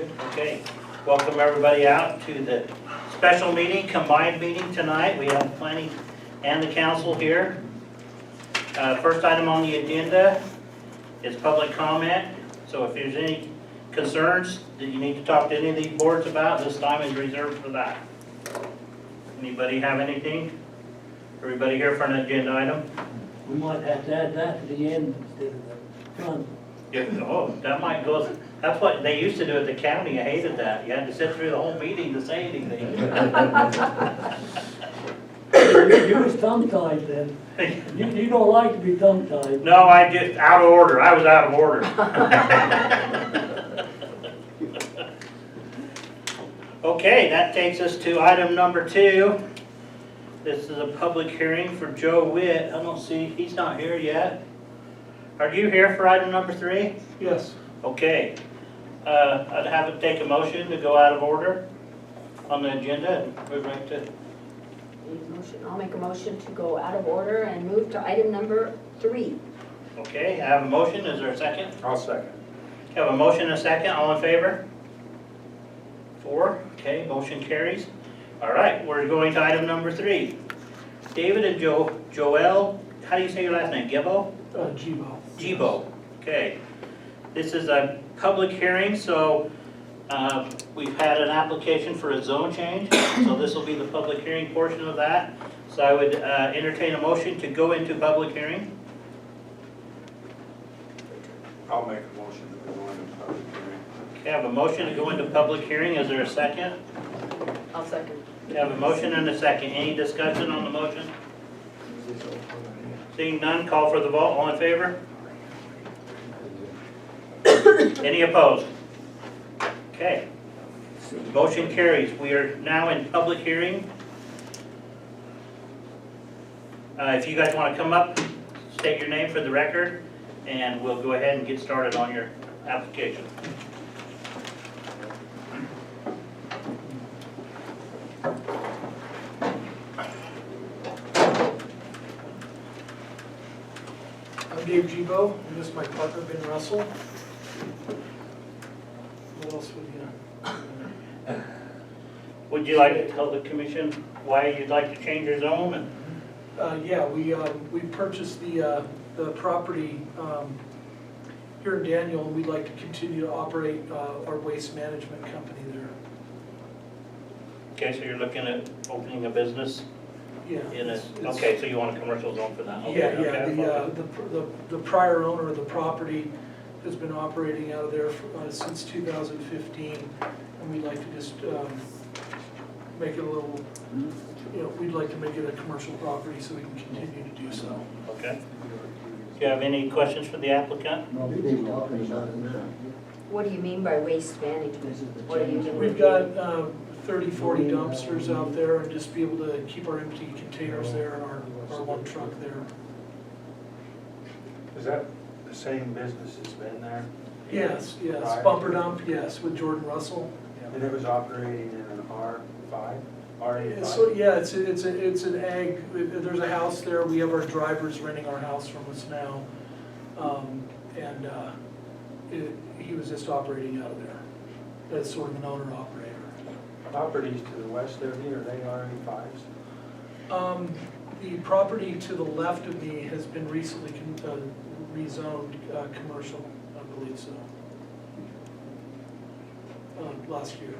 Good, okay. Welcome everybody out to the special meeting, combined meeting tonight. We have planning and the council here. First item on the agenda is public comment. So if there's any concerns that you need to talk to any of these boards about, this time is reserved for that. Anybody have anything? Everybody here for an agenda item? We might have to add that to the end instead of the front. Yeah, oh, that might go, that's what they used to do at the county. I hated that. You had to sit through the whole meeting to say anything. You was tongue-tied then. You don't like to be tongue-tied. No, I just, out of order. I was out of order. Okay, that takes us to item number 2. This is a public hearing for Joe Witt. I don't see, he's not here yet. Are you here for item number 3? Yes. Okay. I'd have to take a motion to go out of order on the agenda and move right to. I'll make a motion to go out of order and move to item number 3. Okay, I have a motion. Is there a second? I'll second. Have a motion and a second. All in favor? 4. Okay, motion carries. All right, we're going to item number 3. David and Joel, how do you say your last name? Gibbo? Jibo. Jibo. Okay. This is a public hearing, so we've had an application for a zone change. So this will be the public hearing portion of that. So I would entertain a motion to go into public hearing. I'll make a motion that we go into public hearing. Okay, I have a motion to go into public hearing. Is there a second? I'll second. We have a motion and a second. Any discussion on the motion? Seeing none, call for the vote. All in favor? Any opposed? Okay. Motion carries. We are now in public hearing. If you guys want to come up, state your name for the record, and we'll go ahead and get started on your application. I'm Dave Jibo, and this is my partner, Ben Russell. What else would you? Would you like to tell the commission why you'd like to change your zone? Yeah, we purchased the property here in Daniel, and we'd like to continue to operate our waste management company there. Okay, so you're looking at opening a business Yeah. in a, it's- okay, so you want a commercial zone for that? Okay, Yeah, okay. the prior owner of the property has been operating out of there since 2015, and we'd like to just make it a little, we'd like to make it a commercial property so we can continue to do so. Okay. Do you have any questions for the applicant? What do you mean by waste management? What are you doing? We've got 30, 40 dumpsters out there, and just be able to keep our empty containers there and our one truck there. Is that the same business that's been there? Yes, yes, Right. Bumper Dump, yes, with Jordan Russell. And it was operating in an R5, R85? So, yeah, it's an ag, there's a house there, we have our drivers renting our house from us now. He was just operating out of there, as sort of an owner-operator. Properties to the west of you, are they R85s? The property to the left of me has been recently rezoned commercial, I believe so. Last year.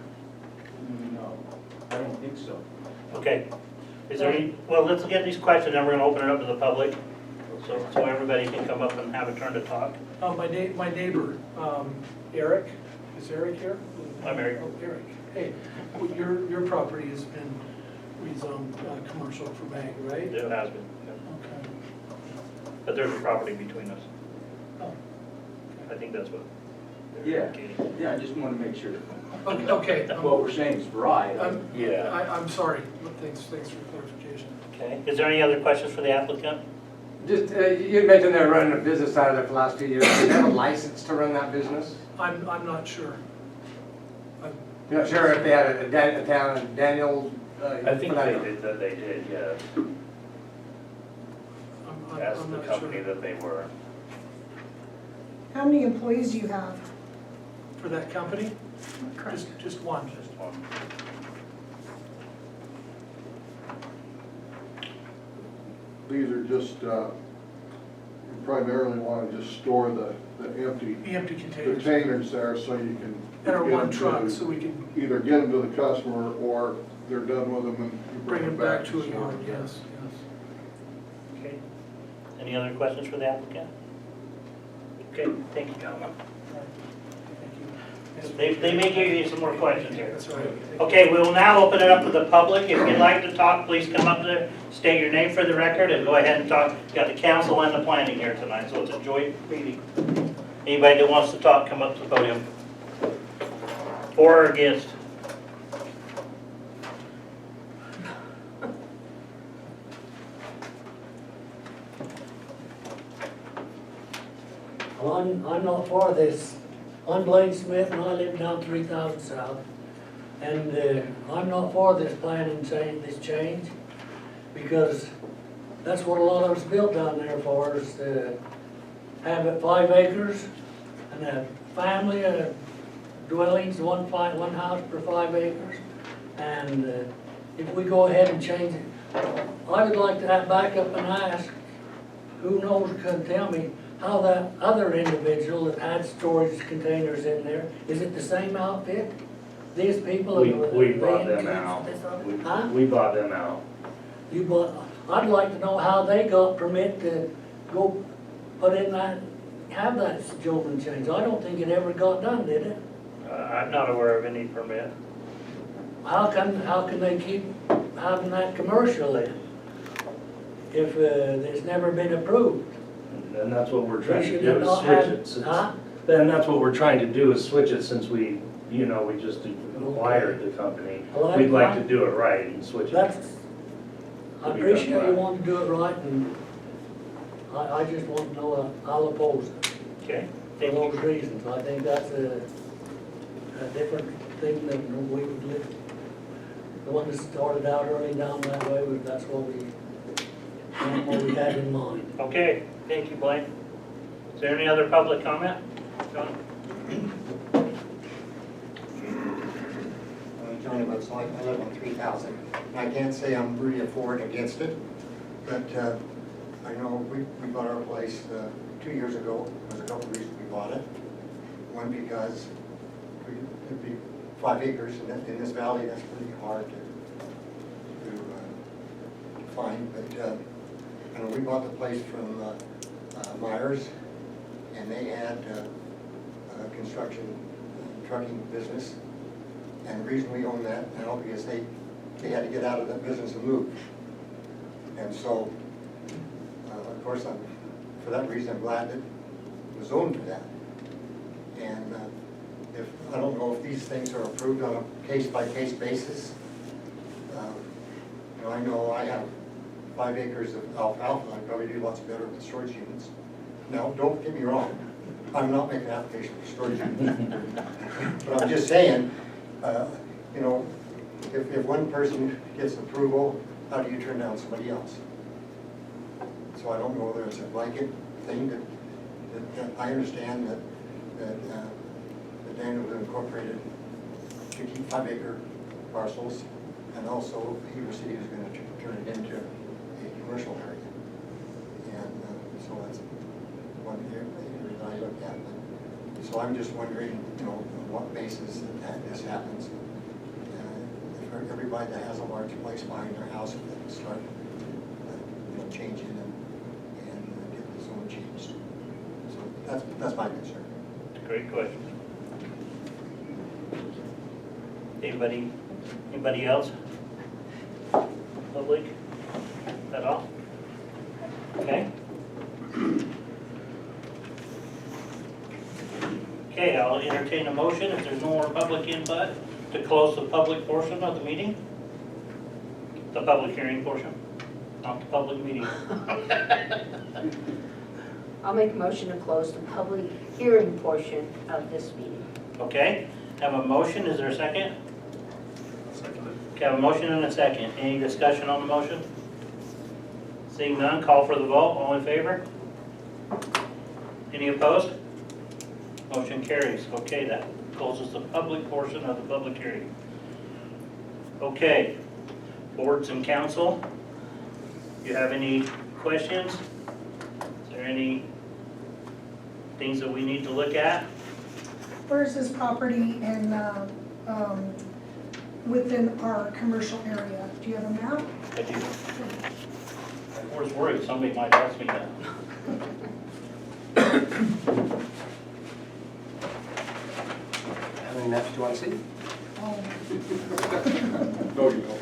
No, I don't think so. Okay. Is there any, well, let's get these questions, and we're gonna open it up to the public, so everybody can come up and have a turn to talk. My neighbor, Eric, is Eric here? I'm Eric. Oh, Eric, hey, well, your property has been rezoned commercial for ag, right? It has been, yeah. Okay. But there's a property between us. Oh, I think that's what they're Yeah. indicating. Yeah, I just want to make sure okay. what we're saying is right. I'm sorry, thanks for clarification. Okay. Is there any other questions for the applicant? Just, you mentioned they're running a business out of there for the last 2 years. Do they have a license to run that business? I'm not sure. You're not sure if they had a town in Daniel? I think they did, yeah. As I'm the not company sure. that they were. How many employees do you have? for that company? Just one. Just one. These are just, you primarily want to just store the empty The empty containers. containers there so you can. In our get one them to- truck, so we can Either get them to the customer or they're done with them and you bring them back to a the yard, store. yes, Okay. Any other questions for the applicant? Okay, thank you, gentlemen. yes. They may give you some more questions here. That's all right. Okay, we will now open it up to the public. If you'd like to talk, please come up there, state your name for the record, and go ahead and talk. We've got the council and the planning here tonight, so it's a joint meeting. Anybody that wants to talk, come up to the podium. For or against? Well, I'm not for this. I'm Blaine Smith and I live down 3000 South. And I'm not for this plan and saying this change, because that's what a lot of us built down there for, is to have it 5 acres and a family, dwellings, one house per 5 acres. And if we go ahead and change it, I would like to back up and ask, who knows, can tell me, how that other individual that had storage containers in there, is it the same outfit? These people? We are bought paying them out. Huh? We bought them out. You bought, I'd like to know how they got permit to go put in that, have that Joven change. I don't think it ever got done, did it? I'm not aware of any permit. How can they keep having that commercial then? If it's never been approved? And that's what we're We trying to should do, have is not switch had, it. since- huh? Then that's what we're trying to do, is switch it since we just acquired the company. Well, We'd like to do it right and switch it. That's, I To be appreciate done you right. wanting to do it right, and I just want to know, I'll oppose it. Okay, For thank those you. reasons. I think that's a different thing than we would live. The one that started out early down that way, that's what we had in mind. Okay, thank you, Blaine. Is there any other public comment? John? Johnny looks like I live on 3000. I can't say I'm really for it or against it, but I know we bought our place 2 years ago. There's a couple of reasons we bought it. One, because it'd be 5 acres in this valley. That's pretty hard to find. But I know we bought the place from Myers, and they had a construction trucking business. And the reason we own that now, because they had to get out of that business and move. And so, of course, for that reason, I'm glad that it was owned to that. And I don't know if these things are approved on a case-by-case basis. I know I have 5 acres of alfalfa. I probably do lots better with storage units. Now, don't get me wrong. I'm not making an application for storage units. But I'm just saying, if one person gets approval, how do you turn down somebody else? So I don't know whether it's a blanket thing that I understand that Daniel was incorporated to keep 5 acre parcels, and also he said he was going to turn it into a commercial area. And so that's one area that I looked at. So I'm just wondering, on what basis that this happens. If everybody that has a large place behind their house, if they can start, changing and get the zone changed. So that's my concern. Great question. Anybody else? Public? At all? Okay. Okay, I'll entertain a motion if there's no more public input to close the public portion of the meeting. The public hearing portion, not the public meeting. I'll make a motion to close the public hearing portion of this meeting. Okay, have a motion, is there a second? Okay, have a motion and a second. Any discussion on the motion? Seeing none, call for the vote. All in favor? Any opposed? Motion carries. Okay, that closes the public portion of the public hearing. Okay, boards and council, you have any questions? Is there any things that we need to look at? Where is this property in, within our commercial area? Do you have a map? I do. I was worried somebody might ask me that. How many maps do you want to see? Oh, No, you don't.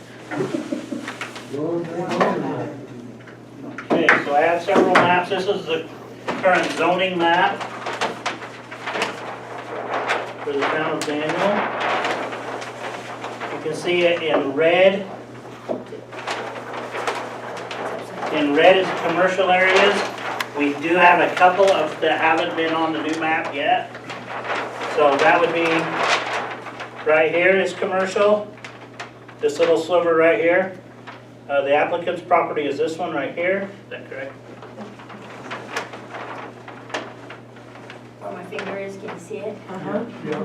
Okay, so I have several maps. This is the current zoning map for the town of Daniel. You can see it in red. In red is commercial areas. We do have a couple of that haven't been on the new map yet. So that would be, right here is commercial. This little sliver right here. The applicant's property is this one right here. Is that correct? Where my finger is, can you see it? Yeah.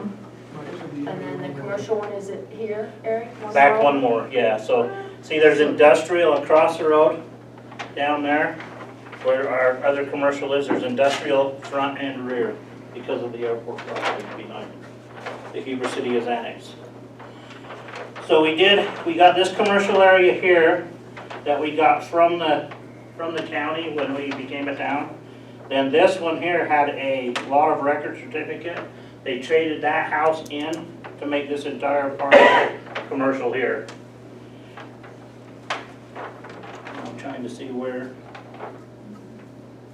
And then the commercial one, is it here, Eric? Back more? one more, yeah. So, see, there's industrial across the road down there. Where our other commercial is, there's industrial front and rear because of the airport property behind it. The Heber City is annexed. So we got this commercial area here that we got from the county when we became a town. Then this one here had a lot of record certificate. They traded that house in to make this entire parcel commercial here. I'm trying to see where,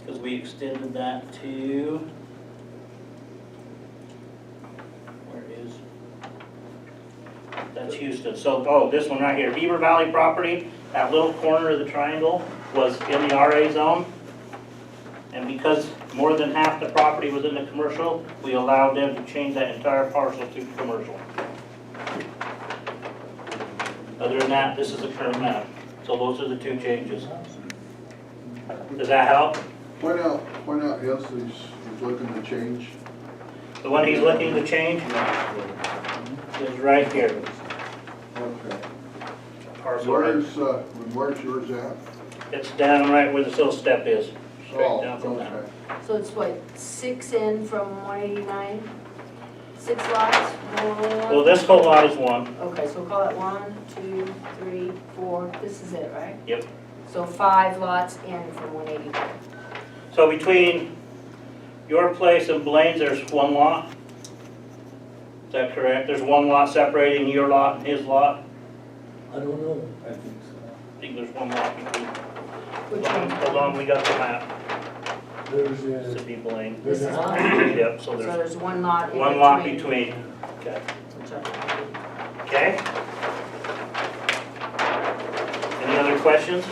because we extended that to, where is, that's Houston. So, oh, this one right here, Heber Valley property, that little corner of the triangle was in the RA zone. And because more than half the property was in the commercial, we allowed them to change that entire parcel to commercial. Other than that, this is the current map. So those are the two changes. Does that help? Point out his, he's looking to change. The one he's looking to change is right here. Okay. Parcel. Where's yours at? It's down right where this little step is, straight Oh, down from that. okay. So it's what, 6 in from 189? 6 lots? Well, this whole lot is one. Okay, so we'll call it 1, 2, 3, 4, this is it, right? Yep. So 5 lots in from 189. So between your place and Blaine's, there's one lot? Is that correct? There's one lot separating your lot and his lot? I don't know. I think so. I think there's one lot between. Which one? Hold on, we got the map. There's This a, would be Blaine. there's a house. Yep, so So there's there's one lot in between. one lot between. Okay. Which I- Okay? Any other questions?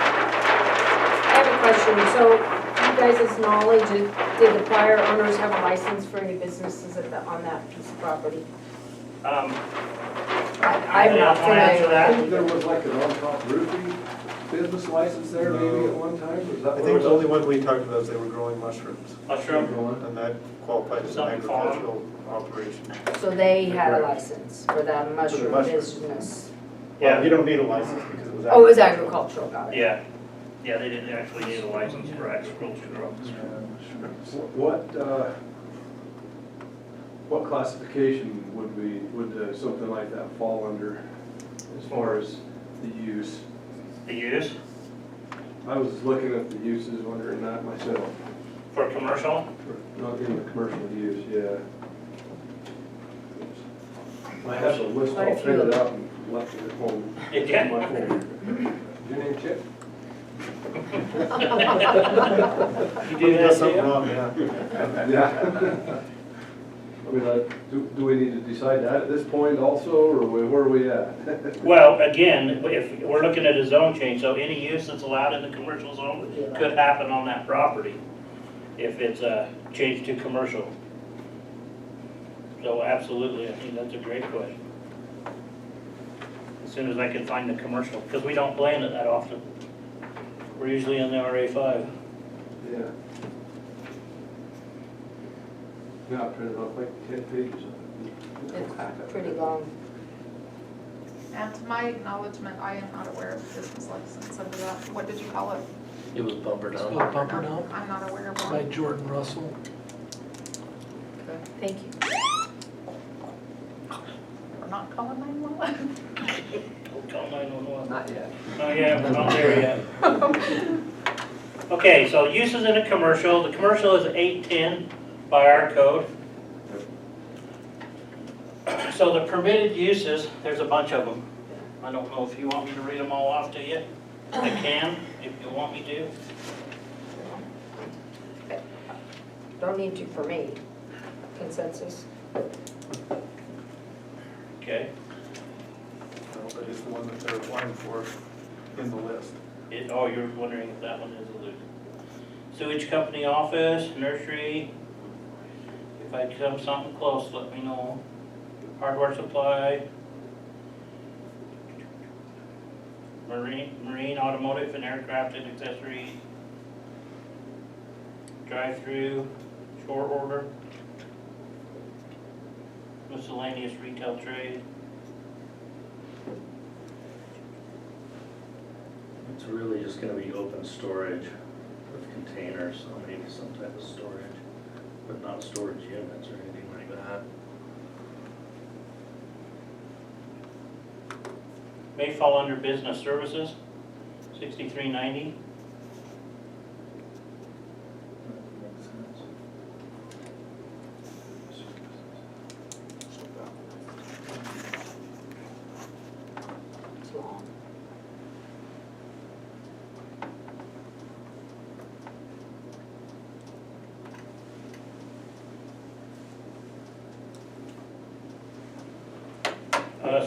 I have a question, so you guys' knowledge, did the prior owners have a license for any businesses on that piece of property? I'm I'm not gonna answer familiar. that. There was like an on-top roofing business license there maybe at one time, was that I what think it the was? only one we talked about is they were growing mushrooms, Mushroom? and that qualified as an Something farm. agricultural operation. So they had a license for that mushroom mushrooms. business? Yeah. You don't need a license because it was. Oh, it was agricultural, got it. Yeah. Yeah, they didn't actually need a license for agricultural. What classification would something like that fall under as far as the use? The use I was looking at the uses, wondering that myself, for commercial? not in the commercial use, yeah. I have the list Quite a all few printed of them. out and left it at home. Did in you? my phone. Your name Chip? You We do got that something too? wrong, yeah. Yeah. I mean, do we need to decide that at this point also, or where are we at? Well, again, if we're looking at a zone change, so any use that's allowed in the commercial zone could happen on that property if it's changed to commercial. So absolutely, I think that's a great question. As soon as I can find the commercial, because we don't play in it that often. We're usually in the RA5. Yeah. Yeah, I printed off like 10 pages. It's pretty long. And to my acknowledgement, I am not aware of the business license under that. What did you call it? It was bumper It's down. called Bumper Down I'm not aware of by one. Jordan Russell. Thank you. We're not calling 911. Don't call 911. Not yet. Oh, yeah, we're not there yet. Okay, so uses in a commercial, the commercial is 810 by our code. So the permitted uses, there's a bunch of them. I don't know if you want me to read them all off to you. I can, if you want me to. Don't need to for me. Consensus? Okay. But it's the one that they're applying for in the list. Oh, you're wondering if that one is a loop. Sewage company office, nursery. If I come something close, let me know. Hardware supply. Marine, automotive and aircraft and accessories. Drive-through, short order. Miscellaneous retail trade. It's really just gonna be open storage with containers, so maybe some type of storage, but not storage units or anything like that. May fall under business services, 6390. Makes sense. It's long.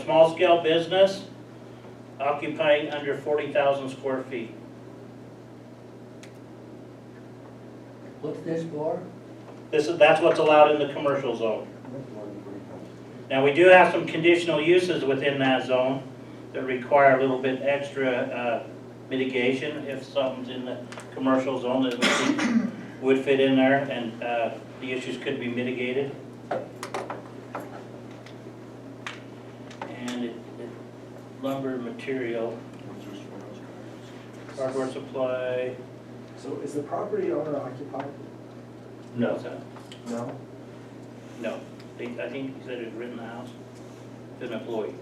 Small scale business occupying under 40,000 square feet. What's this for? That's what's allowed in the commercial zone. Now, we do have some conditional uses within that zone that require a little bit extra mitigation if something's in the commercial zone that would fit in there and the issues could be mitigated. And lumber material, hardware supply. So is the property owner occupied? No. No? No, I think he said he'd written the house, an employee.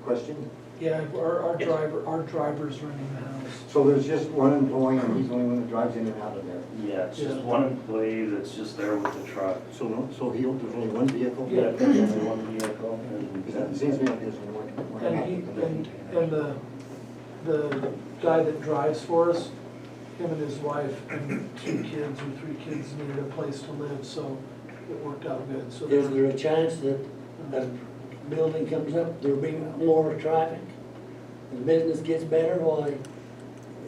Question? Yeah, our driver's running the house. So there's just one employee and he's the only one that drives in and out of there? Yeah, it's just Yeah. one employee that's just there with the truck. So there's only one vehicle? Yeah. There's only one vehicle and. Because it seems to me like there's only one. And the guy that drives for us, him and his wife and 2 kids or 3 kids needed a place to live, so it worked out good. So Is there a chance that as building comes up, there'll be more traffic? And business gets better, why?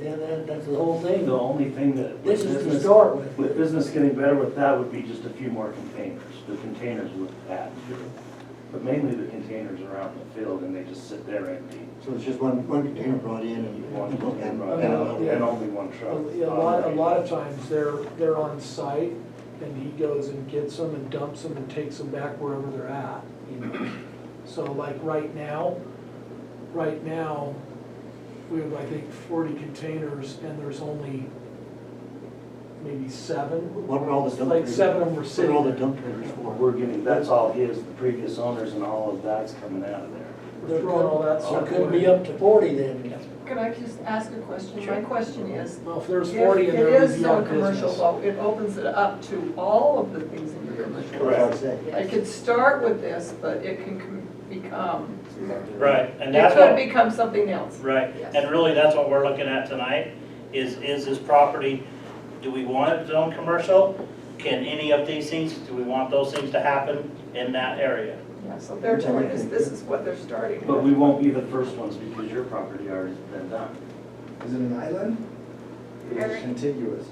Yeah, that's the whole thing. The only thing that. This is to business- start with. With business getting better with that would be just a few more containers. The containers would add to it. But mainly the containers are out in the field and they just sit there empty. So it's just one container brought in and One container and- brought and- in, and only one truck. A lot of times they're on site and he goes and gets them and dumps them and takes them back wherever they're at, you know. So like right now, we have, I think, 40 containers and there's only maybe 7. What are all the dump Like trailers? 7 of them were What are sitting all the there. dump trailers for? We're getting, that's all his, the previous owners and all of that's coming out of there. We're throwing all that So stuff it could away. be up to 40 then. Can I just ask a question? My question is, Well, if there's if 40 in there, it we'd is be zone on commercial, business. though, it opens it up to all of the things in the commercial. What I would say. It could start with this, but it can become, Right, and it that's could what, become something else. right, Yes. and really that's what we're looking at tonight, is this property, do we want it zone commercial? Can any of these things, do we want those things to happen in that area? Yeah, so they're telling us this is what they're starting But with. we won't be the first ones because your property already's been done. Is it an island? Or is Eric? it contiguous?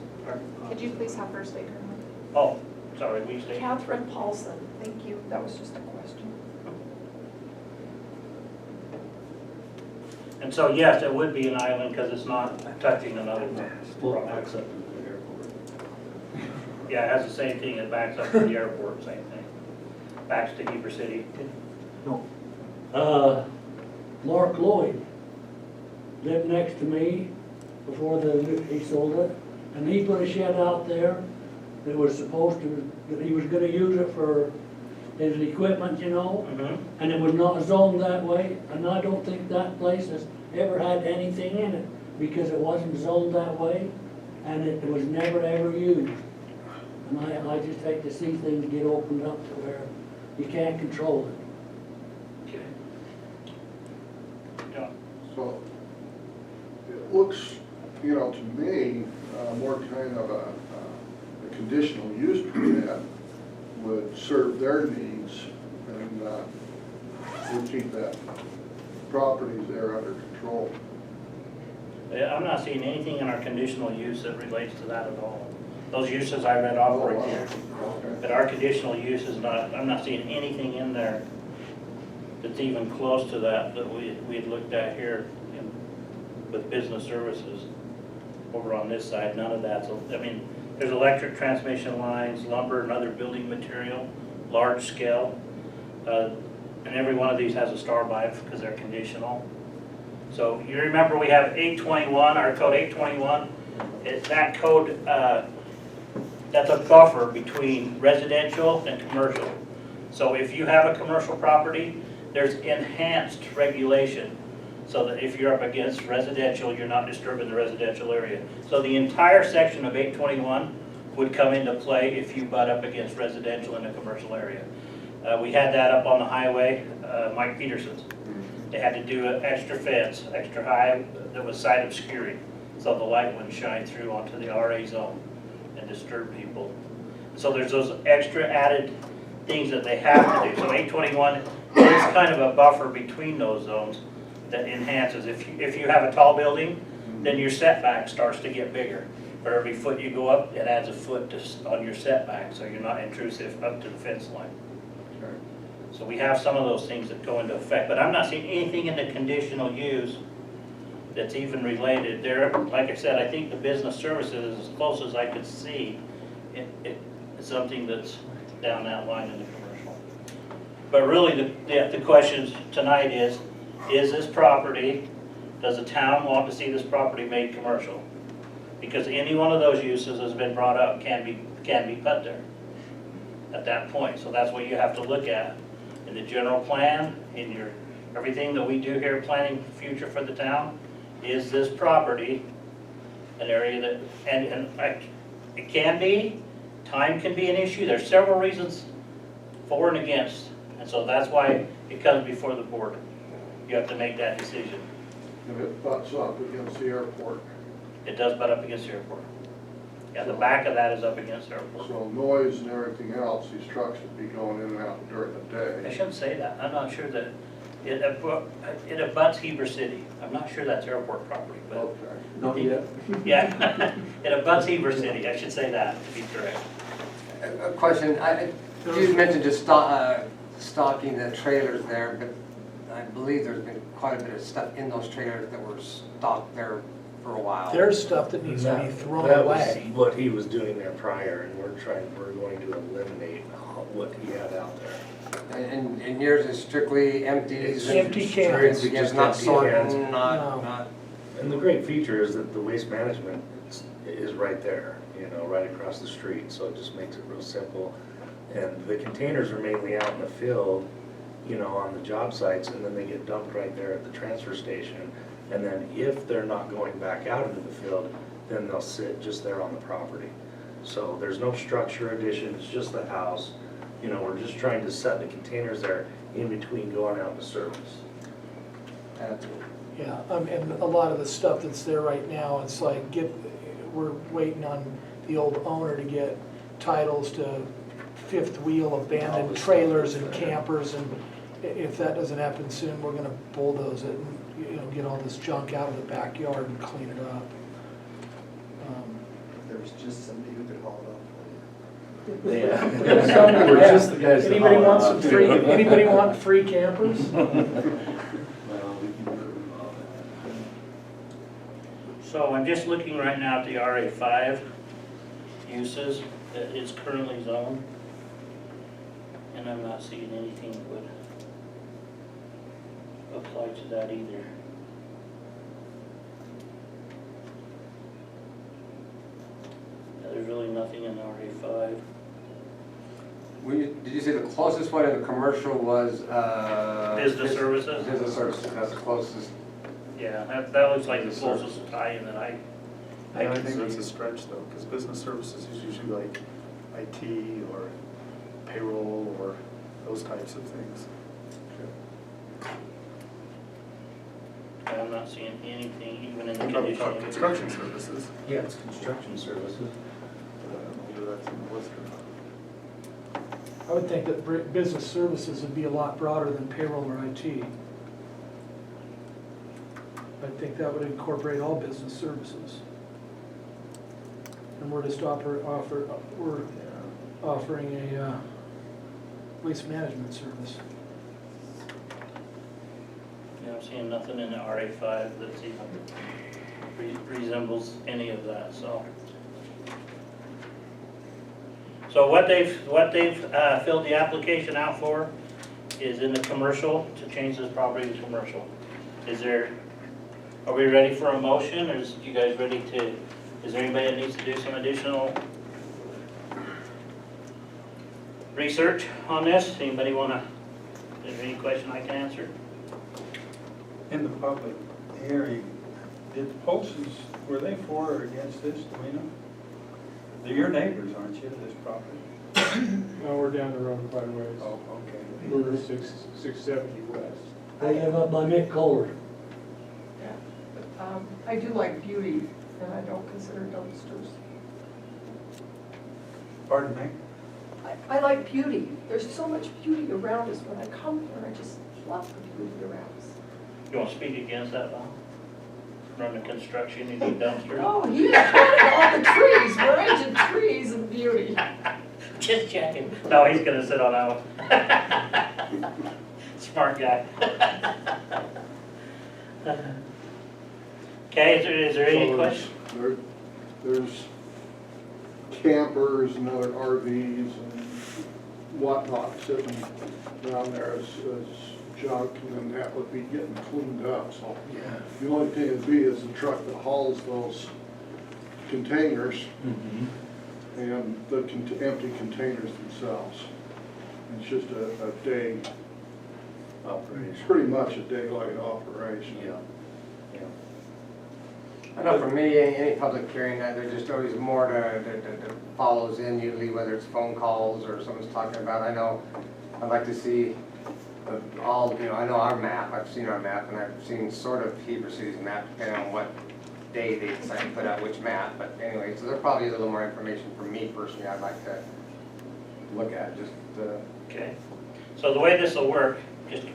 Could you please have her state her name? Oh, sorry, we stayed. Catherine Paulson, thank you, that was just a question. And so, yes, it would be an island because it's not touching another Well, property. except at the airport. Yeah, it has the same thing, it backs up to the airport, same thing. Backs to Heber City. Mark Lloyd lived next to me before he sold it, and he put a shed out there that was supposed to, that he was gonna use it for his equipment, you know, and it was not zoned that way, and I don't think that place has ever had anything in it, because it wasn't zoned that way, and it was never ever used. And I just hate to see things get opened up to where you can't control it. Okay. Yeah. So, it looks, you know, to me, more kind of a conditional use permit would serve their needs and would keep that properties there under control. Yeah, I'm not seeing anything in our conditional use that relates to that at all. Those uses I read off right here. Okay. But our conditional use is not, I'm not seeing anything in there that's even close to that we had looked at here with business services over on this side. None of that's, I mean, there's electric transmission lines, lumber and other building material, large scale. And every one of these has a star by it because they're conditional. So you remember we have 821, our code 821, that code, that's a buffer between residential and commercial. So if you have a commercial property, there's enhanced regulation. So that if you're up against residential, you're not disturbing the residential area. So the entire section of 821 would come into play if you butt up against residential in a commercial area. We had that up on the highway, Mike Peterson's. They had to do an extra fence, extra high, that was site obscuring, so the light wouldn't shine through onto the RA zone and disturb people. So there's those extra added things that they have to do. So 821 is kind of a buffer between those zones that enhances. If you have a tall building, then your setback starts to get bigger. For every foot you go up, it adds a foot on your setback, so you're not intrusive up to the fence line. So we have some of those things that go into effect, but I'm not seeing anything in the conditional use that's even related. There, like I said, I think the business services is as close as I could see. It's something that's down that line in the commercial. But really, the question tonight is this property, does the town want to see this property made commercial? Because any one of those uses has been brought up, can be put there at that point. So that's what you have to look at in the general plan, in your, everything that we do here, planning future for the town. Is this property an area that, and it can be, time can be an issue. There's several reasons for and against. And so that's why it comes before the board. You have to make that decision. And it butts up against the airport. It does butt up against the airport. Yeah, the back of that is up against the airport. So noise and everything else, these trucks would be going in and out during the I day. shouldn't say that. I'm not sure that it abuts Heber City. I'm not sure that's airport property, but Okay. Not yet. yeah, it abuts Heber City. I should say that to be correct. A question, you mentioned just stocking the trailers there, but I believe there's been quite a bit of stuff in those trailers that were stocked there for a while. There's stuff that needs to be thrown That was away. what he was doing there prior, and we're going to eliminate what he had out there. And yours is strictly empties? and Empty cans. It's Again, just not empty sorting, cans. No. not. And the great feature is that the waste management is right there, you know, right across the street, so it just makes it real simple. And the containers are mainly out in the field, you know, on the job sites, and then they get dumped right there at the transfer station. And then if they're not going back out into the field, then they'll sit just there on the property. So there's no structure addition, it's just the house. You know, we're just trying to set the containers there in between going out to service. Yeah, and a lot of the stuff that's there right now, it's like, we're waiting on the old owner to get titles to fifth wheel abandoned trailers and campers, and if that doesn't happen soon, we're gonna bulldoze it and, you know, get all this junk out of the backyard and clean it up. There's just somebody who could haul it off. Yeah. We're just the guys that Anybody haul want it some off. free, anybody want free campers? Well, we can put them all So I'm just looking right now at the RA5 uses. that is currently zoned. And I'm not seeing anything that would apply to that either. Yeah, there's really nothing in RA5. Did you say the closest one in the commercial was? Business services? Business services, that's the closest. Yeah, that looks like the closest tie-in that I I can think that's a see. stretch though, because business services is usually like IT or payroll or those types of things. I'm not seeing anything, even in the I'm talking condition. about construction services, Yeah, it's construction services. but I don't know whether that's in the list or not. I would think that business services would be a lot broader than payroll or IT. I think that would incorporate all business services. And we're just offering a waste management service. Yeah, I'm seeing nothing in the RA5 that's even resembles any of that, so. So what they've filled the application out for is in the commercial, to change this property to commercial. Are we ready for a motion, or is you guys ready to, is there anybody that needs to do some additional research on this? Anybody wanna, is there any question I can answer? In the public hearing, did the Polsons, were they for or against this, do we know? They're your neighbors, aren't you, this property? No, we're down the road quite a ways. Oh, okay. We're 670 west. I live up by Mick Kohler. I do like beauty, and I don't consider dumpsters. Pardon me? I like beauty. There's so much beauty around us when I come here. I just love the beauty around us. You want to speak against that, Bob? Run the construction, you need dumpsters? Oh, he's planting all the trees. We're into trees and beauty. Just checking. No, he's gonna sit on that one. Smart guy. Okay, is there any So question? There's campers and other RVs and whatnot sitting down there as junk, and then that would be getting cleaned up, so. The only thing it'd be is the truck that hauls those containers and the empty containers themselves. It's just a day, Operation. pretty much a daylight operation. Yeah. I know for me, any public hearing, there's just always more that follows in usually, whether it's phone calls or someone's talking about. I know, I'd like to see all, I know our map, I've seen our map, and I've seen sort of Heber City's map, depending on what day they decide to put out which map. But anyway, so there probably is a little more information for me personally I'd like to look at, just Okay. So the way this will work, just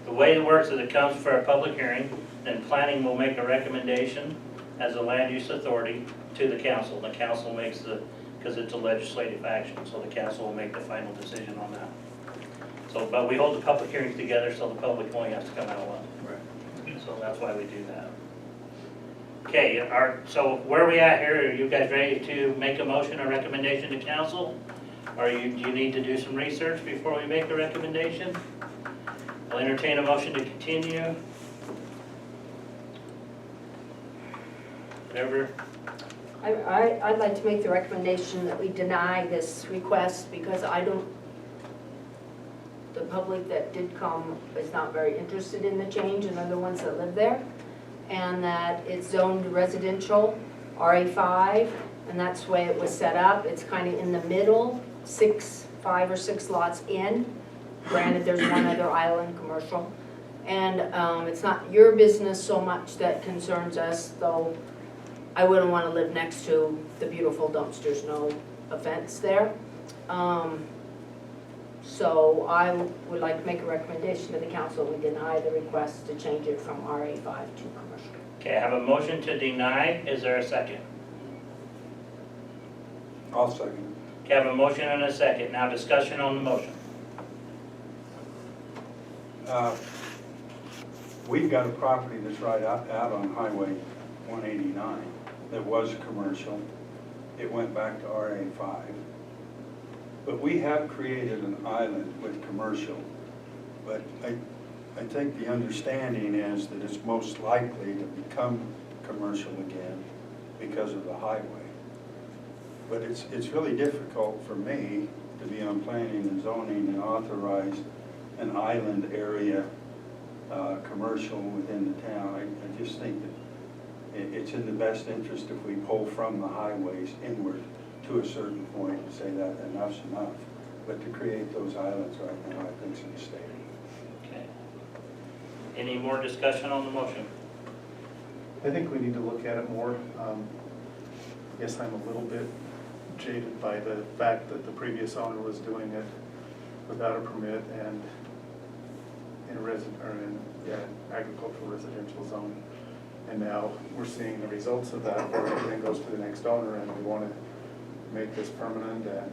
the way it works is it comes for a public hearing, then planning will make a recommendation as a land use authority to the council. The council makes because it's a legislative action, so the council will make the final decision on that. So, but we hold the public hearings together, so the public only has to come out one. Right. So that's why we do that. Okay, so where are we at here? Are you guys ready to make a motion or recommendation to council? Or do you need to do some research before we make a recommendation? I'll entertain a motion to continue. Whatever. I'd like to make the recommendation that we deny this request because the public that did come is not very interested in the change and are the ones that live there. And that it's zoned residential, RA5, and that's the way it was set up. It's kind of in the middle, 5 or 6 lots in. Granted, there's one other island commercial. And it's not your business so much that concerns us, though I wouldn't want to live next to the beautiful dumpsters, no offense there. So I would like to make a recommendation to the council, we deny the request to change it from RA5 to commercial. Okay, I have a motion to deny. Is there a second? I'll second. Okay, I have a motion and a second. Now discussion on the motion. We've got a property that's right out on Highway 189 that was commercial. it went back to RA5. But we have created an island with commercial, but I think the understanding is that it's most likely to become commercial again because of the highway. But it's really difficult for me to be on planning and zoning and authorize an island area commercial within the town. I just think that it's in the best interest if we pull from the highways inward to a certain point and say that enough's enough. But to create those islands right now, I think is a mistake. Okay. Any more discussion on the motion? I think we need to look at it more. I guess I'm a little bit jaded by the fact that the previous owner was doing it without a permit and in agricultural residential zone. And now we're seeing the results of that, where everything goes to the next owner, and we want to make this permanent. And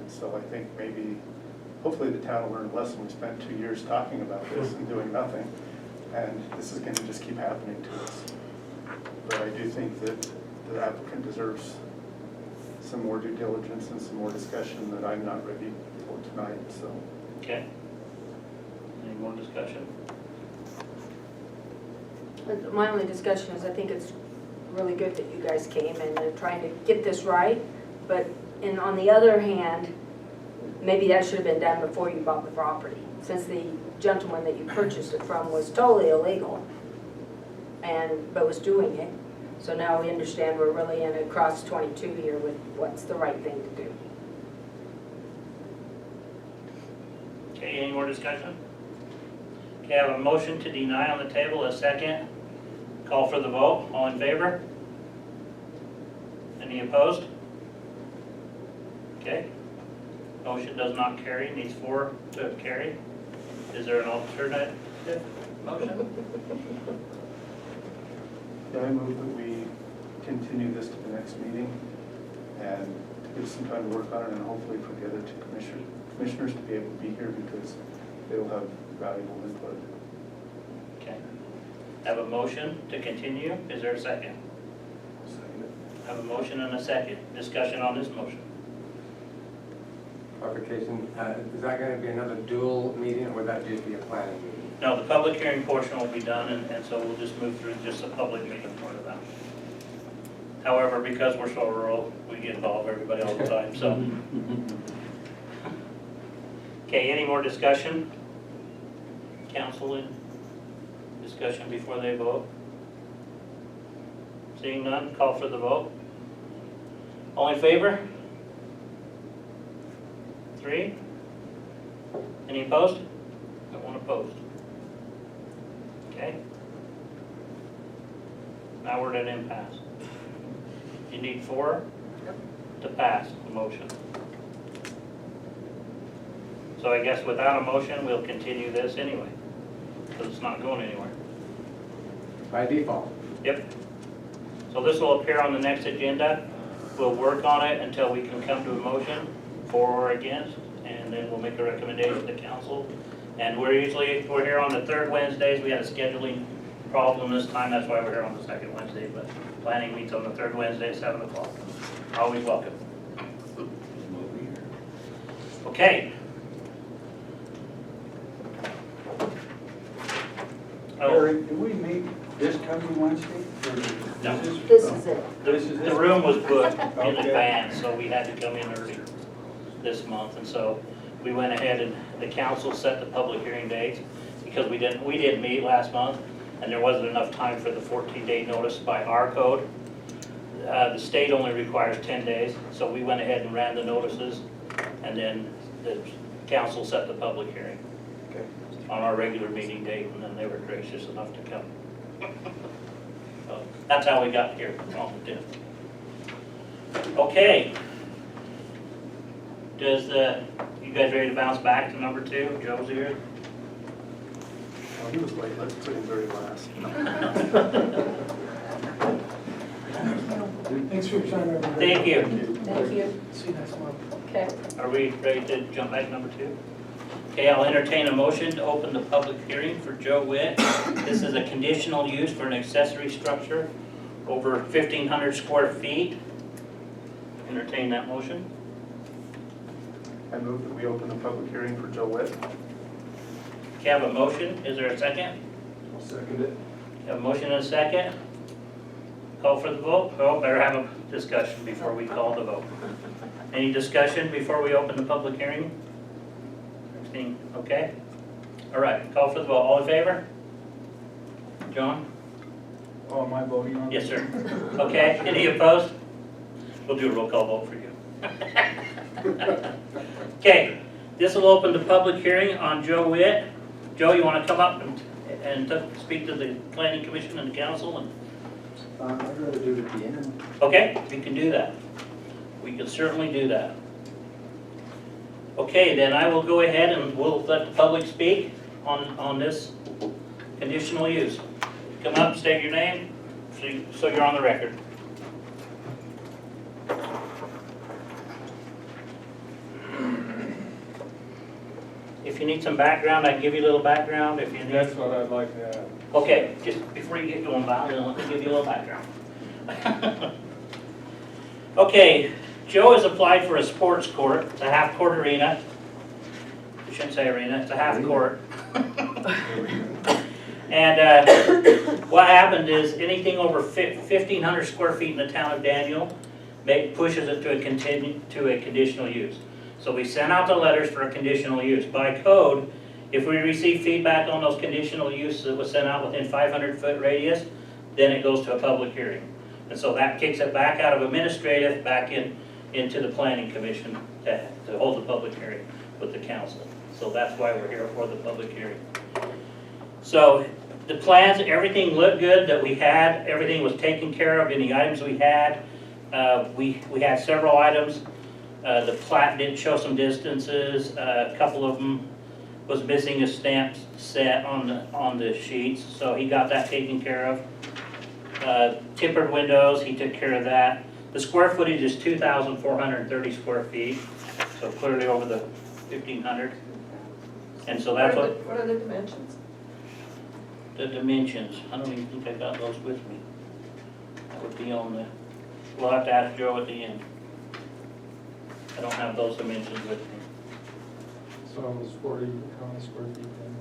so I think maybe, hopefully the town will learn a lesson. We spent 2 years talking about this and doing nothing, and this is going to just keep happening to us. But I do think that the applicant deserves some more due diligence and some more discussion that I'm not ready for tonight, so. Okay. Any more discussion? My only discussion is I think it's really good that you guys came and are trying to get this right, but on the other hand, maybe that should have been done before you bought the property, since the gentleman that you purchased it from was totally illegal, but was doing it. So now we understand we're really in a cross-22 here with what's the right thing to do. Okay, any more discussion? Okay, I have a motion to deny on the table, a second. Call for the vote, all in favor? Any opposed? Okay. Motion does not carry, needs 4 to carry. Is there an alternative motion? Yeah, I move that we continue this to the next meeting and give some time to work on it, and hopefully for the other 2 commissioners to be able to be here because they will have valuable input. Okay. Have a motion to continue, is there a second? Have a motion and a second. Discussion on this motion. Clarification, is that going to be another dual meeting, or would that just be a planning meeting? No, the public hearing portion will be done, and so we'll just move through just the public meeting part of that. However, because we're so rural, we get involved everybody all the time, so. Okay, any more discussion? Council, in discussion before they vote? Seeing none, call for the vote. All in favor? 3? Any opposed? No one opposed. Okay. Now we're at an impasse. You need 4 to pass the motion. So I guess without a motion, we'll continue this anyway, because it's not going anywhere. By default. Yep. So this will appear on the next agenda. We'll work on it until we can come to a motion for or against, and then we'll make a recommendation to council. And we're here on the 3rd Wednesdays. We had a scheduling problem this time, that's why we're here on the 2nd Wednesday, but planning meets on the 3rd Wednesday at 7 o'clock. Always welcome. Okay. Eric, do we meet this coming Wednesday? No. This is it. The room was booked in Okay. advance, so we had to come in early this month, and so we went ahead and the council set the public hearing dates because we didn't meet last month, and there wasn't enough time for the 14-day notice by our code. The state only requires 10 days, so we went ahead and ran the notices, and then the council set the public hearing Okay. on our regular meeting date, and then they were gracious enough to come. So that's how we got here on the 10th. Okay. You guys ready to bounce back to number 2? Joe's here. Well, he was late, let's put him very last. Thanks for your time, everybody. Thank you. Thank you. See you next month. Okay. Are we ready to jump back to number 2? Okay, I'll entertain a motion to open the public hearing for Joe Witt. This is a conditional use for an accessory structure over 1,500 square feet entertain that motion. I move that we open the public hearing for Joe Witt. Okay, I have a motion, is there a second? I'll second it. Have a motion and a second. Call for the vote. Oh, better have a discussion before we call the vote. Any discussion before we open the public hearing? Everything okay? All right, call for the vote. All in favor? John? Oh, am I voting on Yes, sir. Okay, any opposed? We'll do a roll call vote for you. Okay, this will open the public hearing on Joe Witt. Joe, you want to come up and speak to the planning commission and the council? And I'd rather do it at the end. okay, we can do that. We can certainly do that. Okay, then I will go ahead and we'll let the public speak on this conditional use. Come up, state your name, so you're on the record. If you need some background, I can give you a little background if you need. That's what I'd like to have. Okay, just before you get going, Bob, let me give you a little background. Okay, Joe has applied for a sports court. It's a half-court arena. I shouldn't say arena, it's a half-court. And what happened is anything over 1,500 square feet in the town of Daniel pushes it to a conditional use. So we sent out the letters for a conditional use. By code, if we receive feedback on those conditional uses that was sent out within 500-foot radius, then it goes to a public hearing. And so that kicks it back out of administrative, back into the planning commission to hold the public hearing with the council. So that's why we're here for the public hearing. So the plans, everything looked good that we had, everything was taken care of, any items we had. We had several items. The plat did show some distances. A couple of them was missing a stamp set on the sheets, so he got that taken care of. Timbered windows, he took care of that. The square footage is 2,430 square feet, so clearly over the 1,500. And so that's what What are the dimensions? the dimensions, I don't even think I got those with me. That would be on the, we'll have to ask Joe at the end. I don't have those dimensions with me. So it was 40, how many square feet then?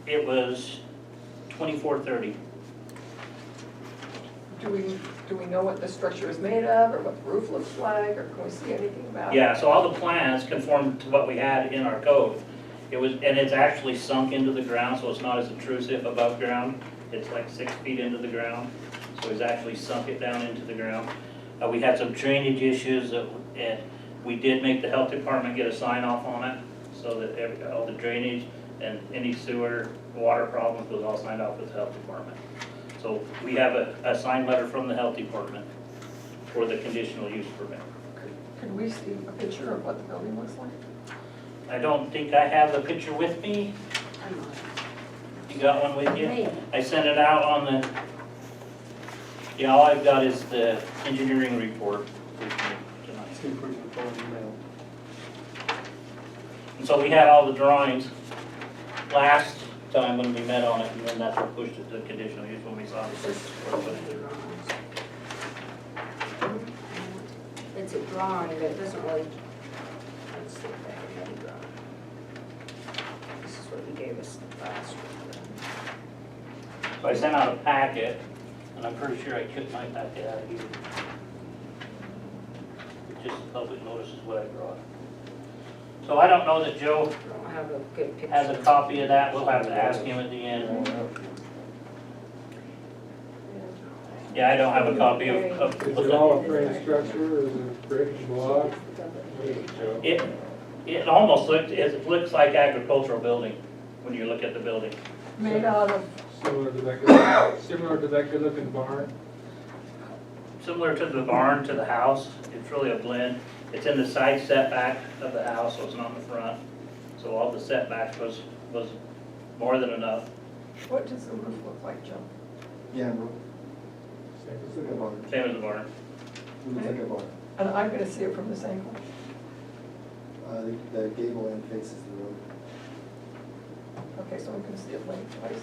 It was 2,430. Do we know what the structure is made of, or what the roof looks like, or can we see anything about it? Yeah, so all the plans conform to what we had in our code. It was, and it's actually sunk into the ground, so it's not as intrusive above ground. It's like 6 feet into the ground, so he's actually sunk it down into the ground. We had some drainage issues, and we did make the health department get a sign off on it, so that all the drainage and any sewer, water problems was all signed off with the health department. So we have a signed letter from the health department for the conditional use permit. Can we see a picture of what the building looks like? I don't think I have the picture with me. You got one with you? I sent it out on the, yeah, all I've got is the engineering report with me tonight. And so we had all the drawings last time when we met on it, and then that's what pushed it to conditional use when we saw the square footage. It's a drawing, but it doesn't really, let's see if I can have a drawing. This is what he gave us last week. So I sent out a packet, and I'm pretty sure I took my packet out of here. Just the public notice is what I brought. So I don't know that Joe I don't have a good picture. has a copy of that, we'll have to ask him at the end. Yeah, I don't have a copy of. Is it all a frame structure, or is it brick and block? What is it, Joe? It almost it looks like agricultural building when you look at the building. Made out of, Similar to that good looking barn? Similar to the barn, to the house, it's really a blend. It's in the side setback of the house, so it's not in the front. So all the setbacks was more than enough. what does the roof look like, Joe? Yeah, bro. Looks like a barn. Same as the barn. Looks like a barn. And I'm gonna see it from this angle. The gable end faces the road. Okay, so we can see it lengthwise.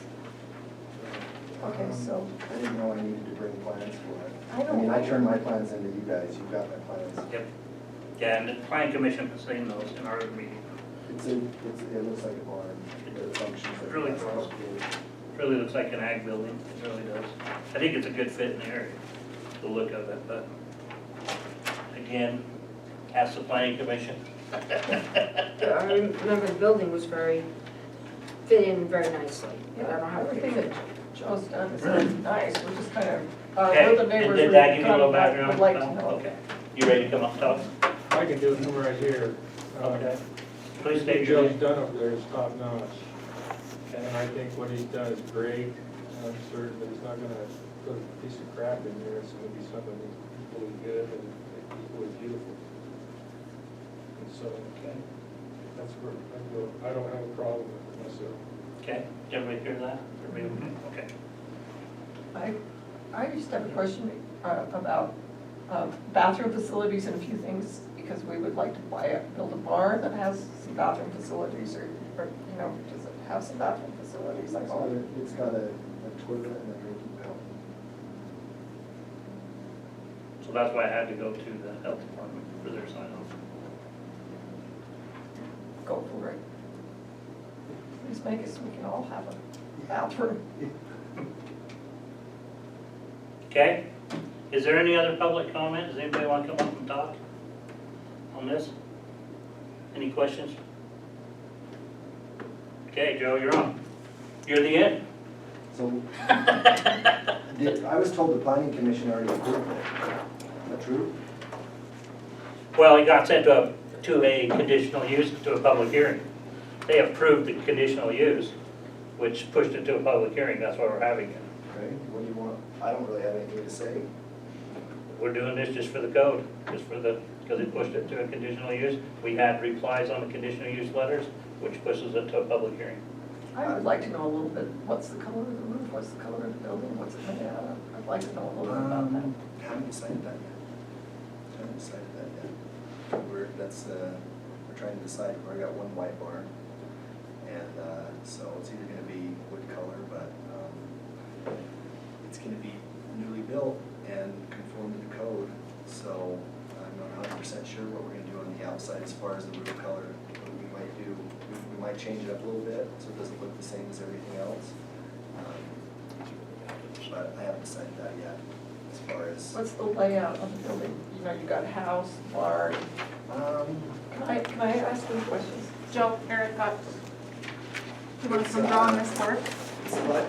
Okay, so, I didn't know I needed to bring plans for it. I don't. I mean, I turned my plans into you guys, you've got my plans. Yep. Yeah, and the planning commission has seen those in our meeting. It looks like a barn, it functions like. Really a close. barn. It really looks like an ag building, it really does. I think it's a good fit in the area, the look of it, but again, ask the planning commission. I remember the building was fit in very nicely, but I don't have a Everything picture. that Joe's done is really nice, we're just kind of, Okay, we're the and neighbors. did we that give you a kind little of background? would like to know. Okay. You ready to come up and talk? I can do it from right here. Okay. Please state What your Joe's name. done up there is top notch. Okay. And I think what he's done is great. I'm certain that he's not gonna put a piece of crap in there. It's gonna be something that's equally good and equally beautiful. And so, that's where I go. I don't have a problem with it myself. Okay, did everybody hear that? Everybody okay? Okay. I just have a question about bathroom facilities and a few things, because we would like to build a barn that has some bathroom facilities, or, you know, does it have some bathroom facilities like all? It's got a toilet and a drinking fountain. So that's why I had to go to the health department for their sign off. Go for it. Please make it so we can all have a bathroom. Okay, is there any other public comment? Does anybody want to come up and talk on this? Any questions? Okay, Joe, you're on. You're the end. So, I was told the planning commission already approved it. Is that true? Well, it got sent to a conditional use, to a public hearing. They approved the conditional use, which pushed it to a public hearing. That's why we're having it. Okay, what do you want? I don't really have anything to say. We're doing this just for the code, because it pushed it to a conditional use. We had replies on the conditional use letters, which pushes it to a public hearing. I would like to know a little bit, what's the color of the roof, what's the color of the building, what's it made out of? I'd like to know a little bit about that. Haven't decided that yet. Haven't decided that yet. We're trying to decide. We got one white barn, and so it's either gonna be wood color, but it's gonna be newly built and conform to the code. So I'm not 100% sure what we're gonna do on the outside as far as the roof color. What we might do, we might change it up a little bit so it doesn't look the same as everything else. But I haven't decided that yet as far as. What's the layout of the building? You know, you got a house, barn. Can I ask some questions? Joe, Eric got, you want to come draw on this board?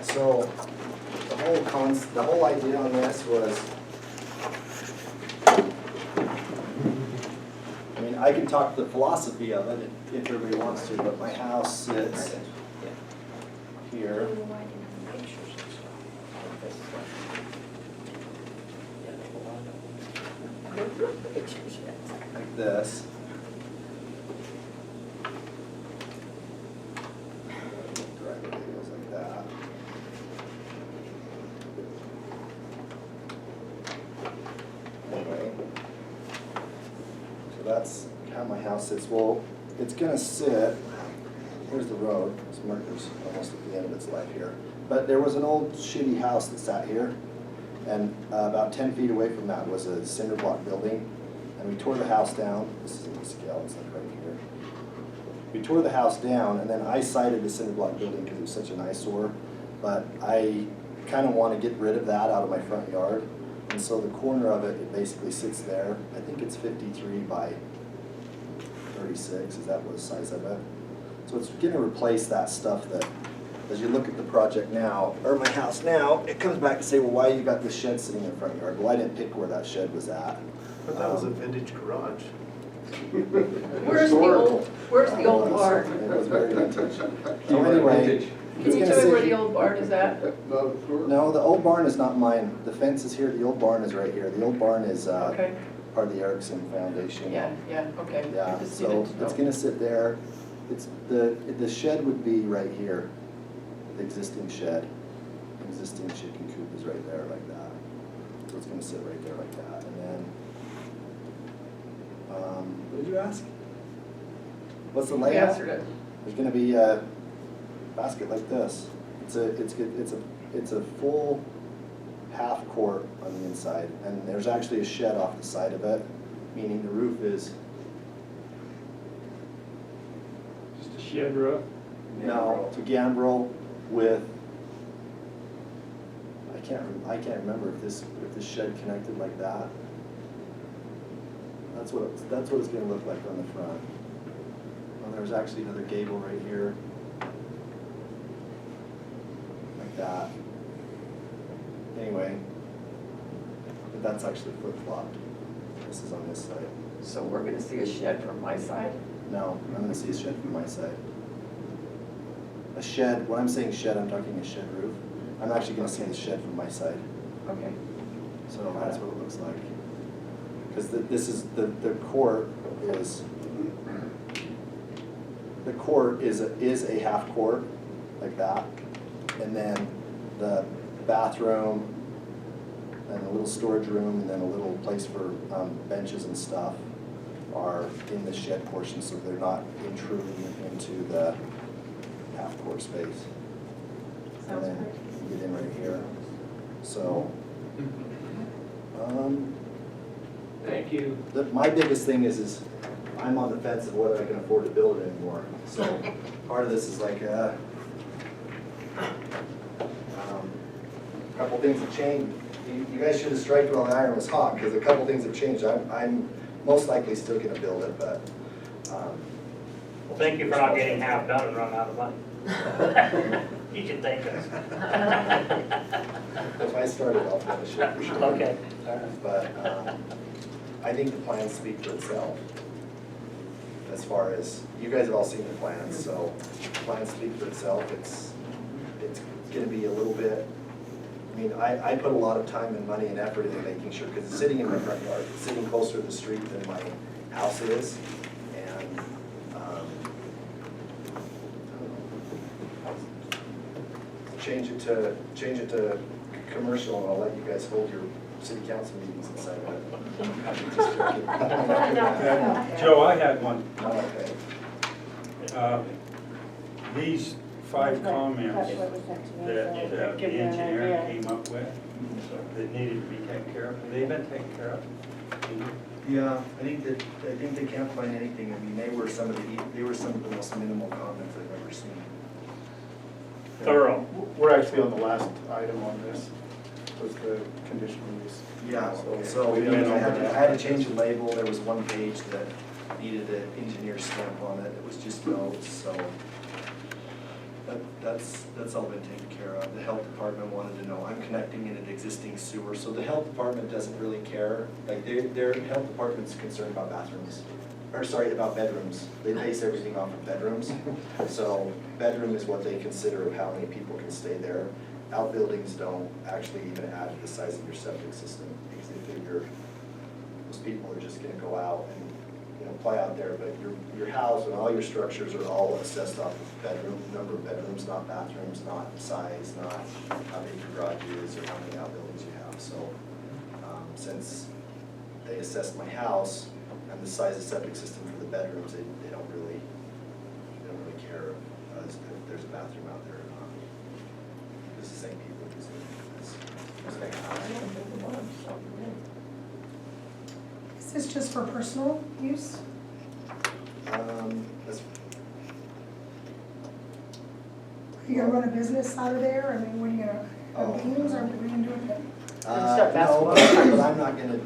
So the whole idea on this was, I mean, I can talk the philosophy of it if everybody wants to, but my house sits here. Like this. Driveway goes like that. Anyway, so that's how my house sits. Well, it's gonna sit, here's the road, this marker's almost at the end of its life here. But there was an old shitty house that sat here, and about 10 feet away from that was a cinder block building. And we tore the house down. This is in the scale, it's like right here. We tore the house down, and then I cited the cinder block building because it was such an eyesore. But I kind of want to get rid of that out of my front yard. And so the corner of it basically sits there. I think it's 53 by 36, is that what the size of it? So it's going to replace that stuff that, as you look at the project now, or my house now, it comes back to say, well, why you got this shed sitting in the front yard? Well, I didn't pick where that shed was at. But that was a vintage garage. Where's the old barn? It was very vintage. So anyway, Can you tell me where the old barn is at? no, the old barn is not mine. The fence is here, the old barn is right here. The old barn is Okay, part of the Erickson Foundation. yeah, okay. Yeah, I just so needed to know. it's gonna sit there. It's, the shed would be right here, the existing shed. Existing chicken coop is right there like that. So it's gonna sit right there like that. And then, what did you ask? What's the We layout? answered it. There's gonna be a basket like this. It's a it's a full half court on the inside, and there's actually a shed off the side of it, meaning the roof is, Just a shed roof? no, it's a gambrel with, I can't remember if this shed connected like that. That's what it's gonna look like on the front. Well, there's actually another gable right here. Like that. Anyway, but that's actually flip-flopped. This is on this side. So we're gonna see a shed from my side? No, I'm gonna see a shed from my side. A shed, when I'm saying shed, I'm talking a shed roof. I'm actually gonna see the shed from my side. Okay. So that's what it looks like. Because this is, the court is a half court, like that. And then the bathroom, and a little storage room, and then a little place for benches and stuff are in the shed portion, so they're not intruding into the half court space. And then you get in right here. So, Thank you. my biggest thing is I'm on the fence of whether I can afford to build it anymore. So part of this is like, a couple things have changed. You guys should have striked while the iron was hot, because a couple things have changed. I'm most likely still gonna build it, but. Well, thank you for not getting half done and run out of money. You should thank us. If I started, I'll finish it for sure. Okay, all right. But I think the plans speak for itself. As far as, you guys have all seen the plans, so the plans speak for itself. It's gonna be a little bit, I mean, I put a lot of time and money and effort into making sure, because it's sitting in my front yard, it's sitting closer to the street than my house is. And, change it to commercial, and I'll let you guys hold your city council meetings inside of it. I'm just joking. Joe, I had one. Oh, okay. These 5 comments that the engineer came up with, that needed to be taken care of, have they been taken care of? Yeah, I think they can't find anything. I mean, they were some of the most minimal comments I've ever seen. Thorough. We're actually on the last item on this, was the conditional use. Yeah, so I had to change the label. There was one page that needed an engineer's stamp on it. It was just notes, so that's all been taken care of. The health department wanted to know, I'm connecting in an existing sewer, so the health department doesn't really care. Like, their health department's concerned about bathrooms, or sorry, about bedrooms. They base everything off of bedrooms. So bedroom is what they consider of how many people can stay there. Outbuildings don't actually even add to the size of your septic system, because they figure most people are just gonna go out and, play out there, but your house and all your structures are all assessed off of bedroom, number of bedrooms, not bathrooms, not size, not how big your garage is or how many outbuildings you have. So since they assessed my house and the size of the septic system for the bedrooms, they don't really care if there's a bathroom out there or not. It's the same people who Is this just for personal use? That's, Are you gonna run a business out of there? I mean, what are you gonna, have games or what are you gonna do with it? no, but I'm not gonna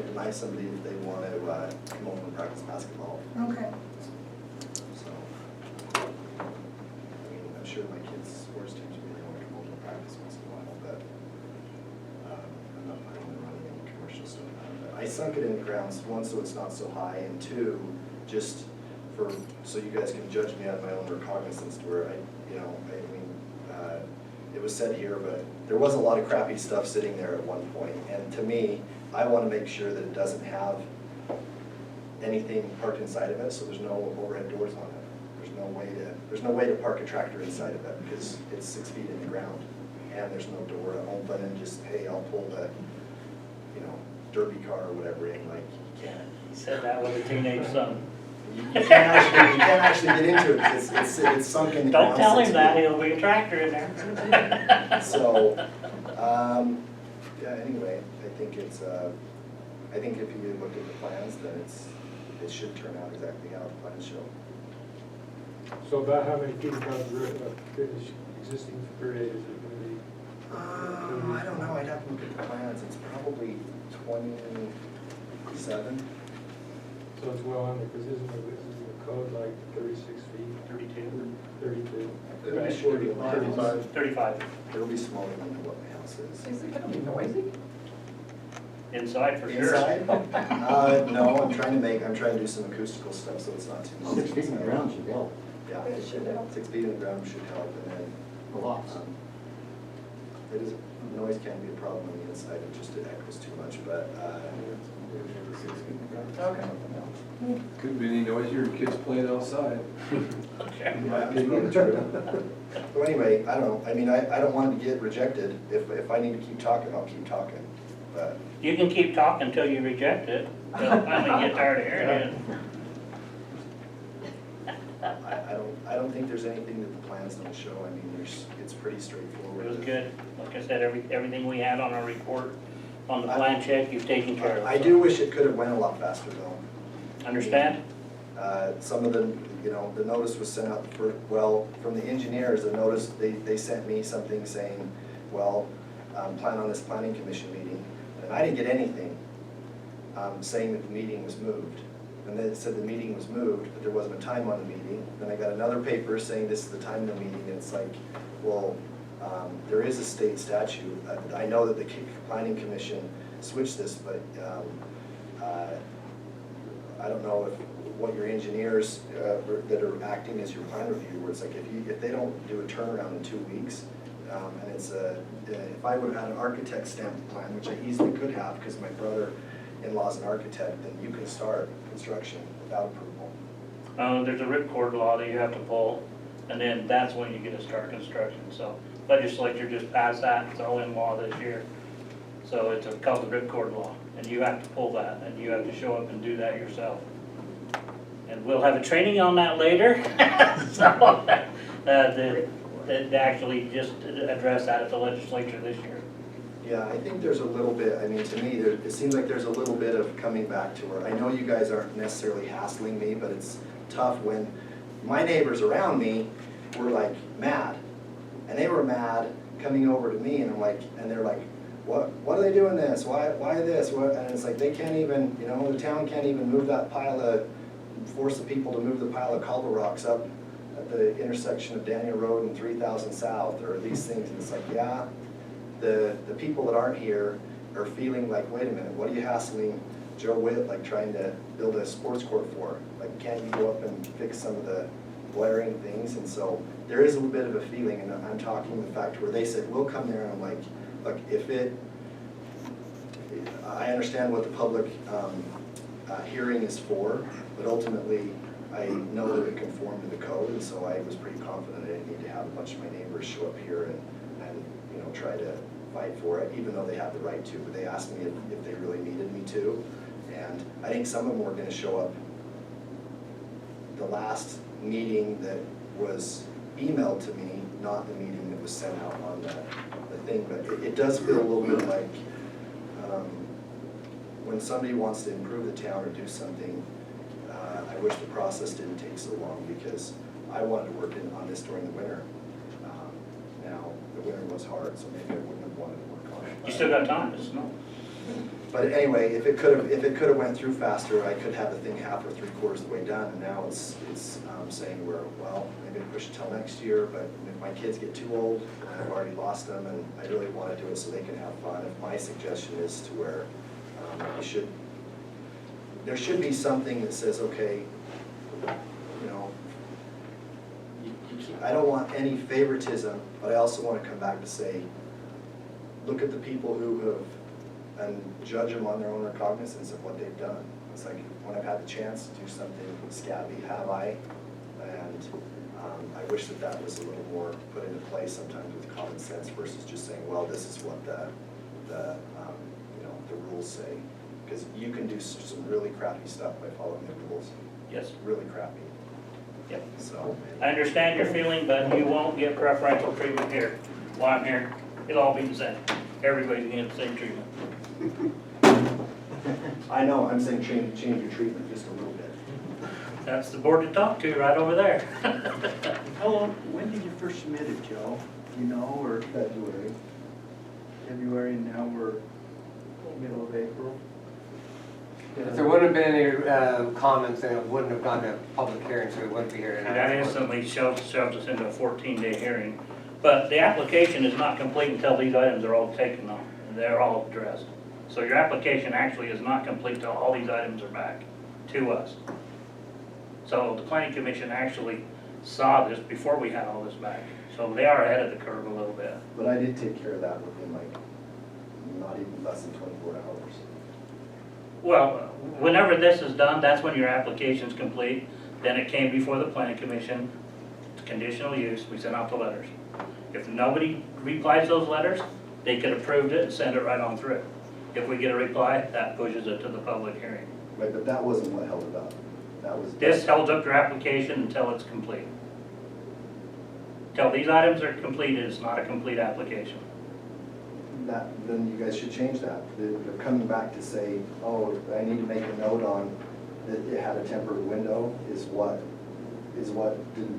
deny somebody if they want to come over and practice basketball. Okay. So, I mean, I'm sure my kids' sports teams would want to come over and practice once in a while, but I'm not planning on running any commercial stuff out of it. I sunk it in the ground, one, so it's not so high, and two, just so you guys can judge me on my own recognizance to where it was said here, but there was a lot of crappy stuff sitting there at one point, and to me, I want to make sure that it doesn't have anything parked inside of it, so there's no overhead doors on it. There's no way to park a tractor inside of it because it's 6 feet in the ground, and there's no door to open and just, hey, I'll pull the, derby car or whatever in, like, you can't. He said that with a teenage son. you can't actually get into it, 'cause it's sunk in the ground. Don't tell 6 him that, feet. he'll be a tractor in there. So, yeah, anyway, I think it's, I think if you look at the plans, then it should turn out exactly how the plans show. So about how many feet above finished existing grade is it gonna be? I don't know, I'd have to look at the plans, it's probably 27. So it's well under, because isn't the code like 36 feet? 32. 32. It'll be shorter than my house. 35. It'll be smaller than what my house is. Is it gonna be noisy? Inside for sure. Inside? No, I'm trying to do some acoustical stuff, so it's not too much. 6 feet in the ground should help Yeah, It should help. 6 feet in the ground should help, and then, a lot. it is, noise can be a problem on the inside, it just echoes too much, but, Okay. Couldn't be any noisier than kids playing outside. Okay. yeah, it's probably true. So anyway, I don't know, I mean, I don't want it to get rejected, if I need to keep talking, I'll keep talking, but. You can keep talking until you reject it. They'll finally get tired of hearing it. I don't think there's anything that the plans don't show, I mean, it's pretty straightforward. It was good. Like I said, everything we had on our report, on the plan check, you've taken care of. I do wish it could have went a lot faster though. Understand? Some of the, the notice was sent out from the engineers, the notice, they sent me something saying, plan on this planning commission meeting. And I didn't get anything saying that the meeting was moved. And then it said the meeting was moved, but there wasn't a time on the meeting. Then I got another paper saying this is the time of the meeting, and it's like, well, there is a state statute. I know that the planning commission switched this, but I don't know what your engineers that are acting as your plan review, where it's like if they don't do a turnaround in 2 weeks, and it's if I would have had an architect stamp the plan, which I easily could have because my brother-in-law's an architect, then you can start construction without approval. There's a ripcord law that you have to pull, and then that's when you get to start construction. So legislature just passed that, it's all in law this year. So it's called the ripcord law, and you have to pull that, and you have to show up and do that yourself. And we'll have a training on that later, so that actually just address that at the legislature this year. Yeah, I think there's a little bit, I mean, to me, it seems like there's a little bit of coming back to where, I know you guys aren't necessarily hassling me, but it's tough when my neighbors around me were like mad. And they were mad coming over to me, and I'm like, and they're like, what are they doing this? Why this? And it's like, they can't even, the town can't even move that force the people to move the pile of cobble rocks up at the intersection of Daniel Road and 3000 South, or these things. And it's like, yeah, the people that aren't here are feeling like, wait a minute, what are you hassling Joe Witt, like trying to build a sports court for? Like, can't you go up and fix some of the blaring things? And so there is a little bit of a feeling, and I'm talking the fact where they said, we'll come there, and I'm like, look, I understand what the public hearing is for, but ultimately, I know that it conformed to the code, and so I was pretty confident I didn't need to have a bunch of my neighbors show up here and try to fight for it, even though they have the right to. But they asked me if they really needed me to, and I think some of them were going to show up the last meeting that was emailed to me, not the meeting that was sent out on the thing. But it does feel a little bit like when somebody wants to improve the town or do something, I wish the process didn't take so long, because I wanted to work on this during the winter. Now, the winter was hard, so maybe I wouldn't have wanted to work on it. You still got time, it's snow. But anyway, if it could have went through faster, I could have the thing half or 3/4 of the way done. And now it's saying maybe I push it till next year. But if my kids get too old, I've already lost them, and I really want to do it so they can have fun. If my suggestion is to where there should be something that says, okay, I don't want any favoritism, but I also want to come back to say, look at the people who have, and judge them on their own recognizance of what they've done. It's like, when I've had the chance to do something scabby, have I? And I wish that was a little more put into place sometimes with common sense versus just saying, well, this is what the rules say. because you can do some really crappy stuff by following the rules, Yes. really crappy. Yep. So, I understand your feeling, but you won't get preferential treatment here. While I'm here, it'll all be the same. Everybody's gonna get the same treatment. I know, I'm saying change your treatment just a little bit. That's the board to talk to right over there. How long, when did you first submit it, Joe? You know, or February. February, and now we're middle of April? If there wouldn't have been any comments, then it wouldn't have gone to public hearing, so we wouldn't be here tonight. That instantly shoves us into a 14-day hearing. But the application is not complete until these items are all taken on. They're all addressed. So your application actually is not complete until all these items are back to us. So the planning commission actually saw this before we had all this back. So they are ahead of the curve a little bit. But I did take care of that within like, not even less than 24 hours. Well, whenever this is done, that's when your application's complete. Then it came before the planning commission, it's conditional use, we sent out the letters. If nobody replies those letters, they could approve it and send it right on through. If we get a reply, that pushes it to the public hearing. Right, but that wasn't what held it up. That was. This holds up your application until it's complete. Till these items are completed, it's not a complete application. Then you guys should change that. They're coming back to say, oh, I need to make a note on that it had a temporary window is what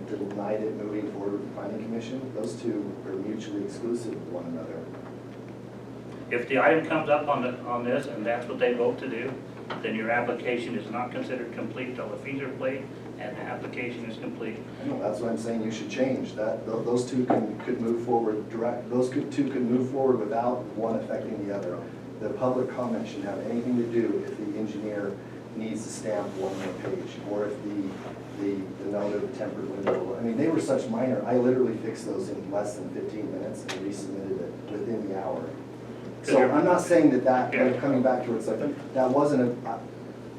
denied it moving forward with the planning commission. Those two are mutually exclusive with one another. If the item comes up on this and that's what they vote to do, then your application is not considered complete till the fees are paid and the application is complete. I know, that's what I'm saying, you should change that. Those two could move forward two could move forward without one affecting the other. The public comment shouldn't have anything to do if the engineer needs to stamp one more page, or if the note of the tempered window. I mean, they were such minor, I literally fixed those in less than 15 minutes and resubmitted it within the hour. So I'm not saying that, like, coming back to it, it's like, that wasn't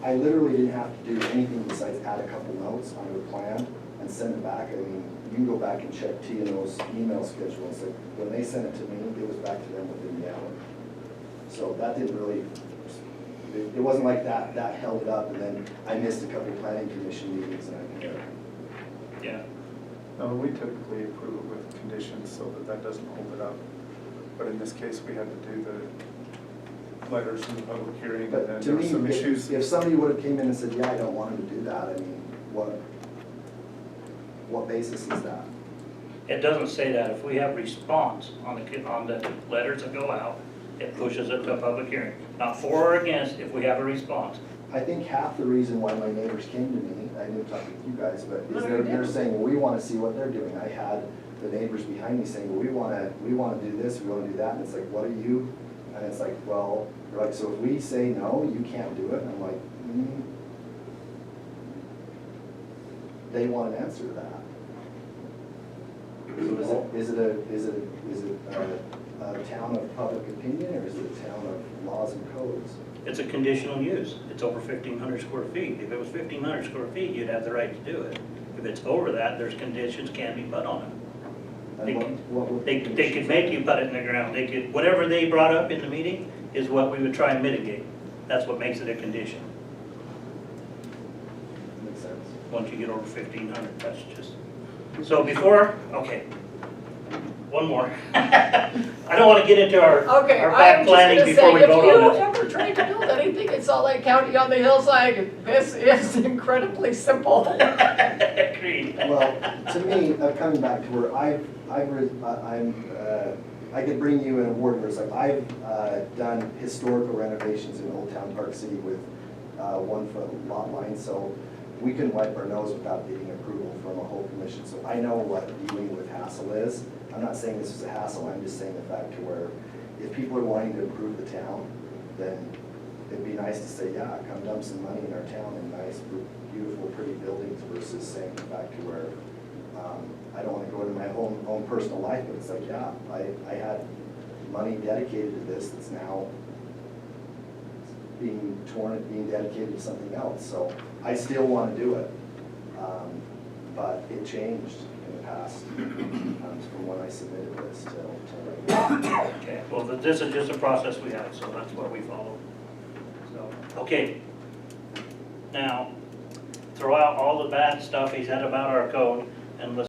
I literally didn't have to do anything besides add a couple notes onto the plan and send it back. I mean, you can go back and check T&O's email schedule. It's like, when they sent it to me, it was back to them within the hour. So that didn't really, it wasn't like that held it up, and then I missed a couple planning commission meetings and I could. Yeah. No, we typically approve it with conditions so that doesn't hold it up. But in this case, we had to do the letters in the public hearing, and But then to there were me, some issues. if somebody would have came in and said, yeah, I don't want him to do that, I mean, what basis is that? It doesn't say that. If we have response on the letters that go out, it pushes it to a public hearing. Not for or against, if we have a response. I think half the reason why my neighbors came to me, I didn't talk with you guys, but No, is you they're didn't. saying, well, we want to see what they're doing. I had the neighbors behind me saying, well, we want to do this, we want to do that, and it's like, what are you? And it's like, well, they're like, so if we say no, you can't do it, and I'm like, They want an answer to that. So is it a town of public opinion, or is it a town of laws and codes? It's a conditional use. It's over 1,500 square feet. If it was 1,500 square feet, you'd have the right to do it. If it's over that, there's conditions can be put on it. They could make you put it in the ground. They could, whatever they brought up in the meeting is what we would try and mitigate. That's what makes it a condition. Makes sense. Once you get over 1,500, that's just. So before, okay, one more. I don't want to get into our back planning before we vote on If this. you ever tried to build anything in Salt Lake County on the hillside, this is incredibly simple. Agreed. Well, to me, coming back to where I could bring you an award where it's like, I've done historical renovations in Old Town Park City with 1 foot lot line, so we couldn't wipe our nose without getting approval from a whole commission. So I know what dealing with hassle is. I'm not saying this is a hassle, I'm just saying the fact to where if people are wanting to improve the town, then it'd be nice to say, yeah, come dump some money in our town in nice, beautiful, pretty buildings versus saying the fact to where I don't want to go into my own personal life, but it's like, yeah, I had money dedicated to this that's now being torn, being dedicated to something else. So I still want to do it, but it changed in the past from when I submitted this till right now. Okay, well, this is just a process we have, so that's what we follow. So, Okay. Now, throw out all the bad stuff he said about our code and let's